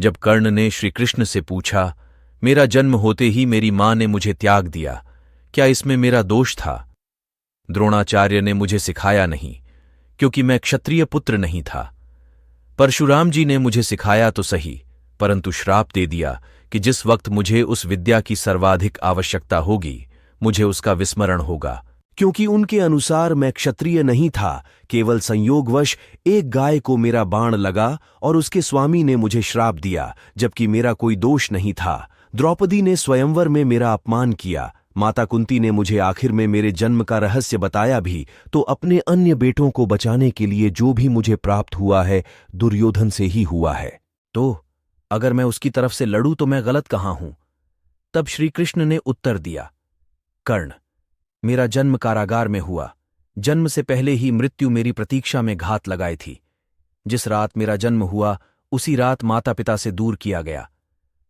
जब कर्ण ने श्री कृष्ण से पूछा, मेरा जन्म होते ही मेरी मां ने मुझे त्याग दिया, क्या इसमें मेरा दोष था? द्रोणाचार्य ने मुझे सिखाया नहीं, क्योंकि मैं क्षत्रिय पुत्र नहीं था। परशुराम जी ने मुझे सिखाया तो सही, परंतु श्राप दे दिया कि जिस वक्त मुझे उस विद्या की सर्वाधिक आवश्यकता होगी, मुझे उसका विस्मरण होगा। क्योंकि उनके अनुसार मैं क्षत्रिय नहीं था, केवल संयोगवश एक गाय को मेरा बाण लगा और उसके स्वामी ने मुझे श्राप दिया, जबकि मेरा कोई दोष नहीं था। द्रौपदी ने स्वयंवर में मेरा अपमान किया। माता कुंती ने मुझे आखिर में मेरे जन्म का रहस्य बताया भी, तो अपने अन्य बेटों को बचाने के लिए जो भी मुझे प्राप्त हुआ है, दुर्योधन से ही हुआ है। तो अगर मैं उसकी तरफ से लड़ूं तो मैं गलत कहां हूं? तब श्रीकृष्ण ने उत्तर दिया, कर्ण, मेरा जन्म कारागार में हुआ। जन्म से पहले ही मृत्यु मेरी प्रतीक्षा में घात लगाई थी। जिस रात मेरा जन्म हुआ, उसी रात माता पिता से दूर किया गया।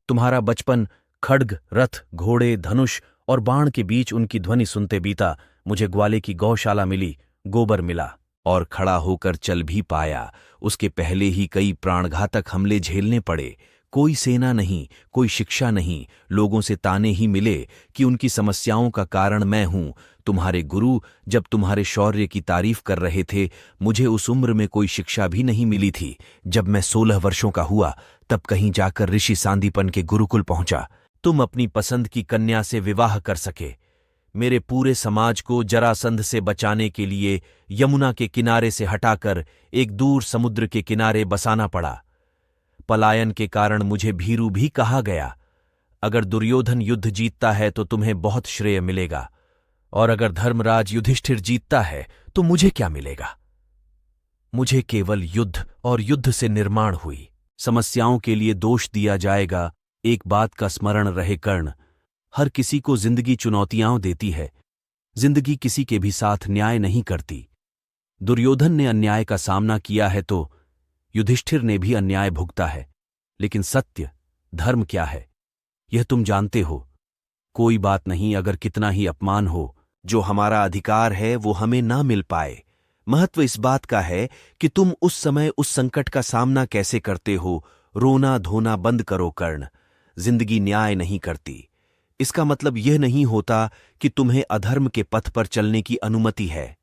तुम्हारा बचपन खड्ग, रथ, घोड़े, धनुष और बाण के बीच उनकी ध्वनि सुनते बीता। मुझे ग्वाले की गौशाला मिली, गोबर मिला और खड़ा होकर चल भी पाया। उसके पहले ही कई प्राणघातक हमले झेलने पड़े। कोई सेना नहीं, कोई शिक्षा नहीं, लोगों से ताने ही मिले कि उनकी समस्याओं का कारण मैं हूं। तुम्हारे गुरु जब तुम्हारे शौर्य की तारीफ कर रहे थे, मुझे उस उम्र में कोई शिक्षा भी नहीं मिली थी। जब मैं 16 वर्षों का हुआ, तब कहीं जाकर ऋषि सांदीपन के गुरुकुल पहुंचा। तुम अपनी पसंद की कन्या से विवाह कर सके। मेरे पूरे समाज को जरासंध से बचाने के लिए यमुना के किनारे से हटाकर एक दूर समुद्र के किनारे बसाना पड़ा। पलायन के कारण मुझे भीरू भी कहा गया। अगर दुर्योधन युद्ध जीतता है तो तुम्हें बहुत श्रेय मिलेगा, और अगर धर्मराज युधिष्ठिर जीतता है तो मुझे क्या मिलेगा? मुझे केवल युद्ध और युद्ध से निर्माण हुई। समस्याओं के लिए दोष दिया जाएगा। एक बात का स्मरण रहे कर्ण, हर किसी को जिंदगी चुनौतियां देती है। जिंदगी किसी के भी साथ न्याय नहीं करती। दुर्योधन ने अन्याय का सामना किया है तो युधिष्ठिर ने भी अन्याय भुगता है। लेकिन सत्य, धर्म क्या है, यह तुम जानते हो। कोई बात नहीं, अगर कितना ही अपमान हो, जो हमारा अधिकार है वो हमें ना मिल पाए। महत्व इस बात का है कि तुम उस समय उस संकट का सामना कैसे करते हो। रोना धोना बंद करो कर्ण। जिंदगी न्याय नहीं करती। इसका मतलब यह नहीं होता कि तुम्हें अधर्म के पथ पर चलने की अनुमति है।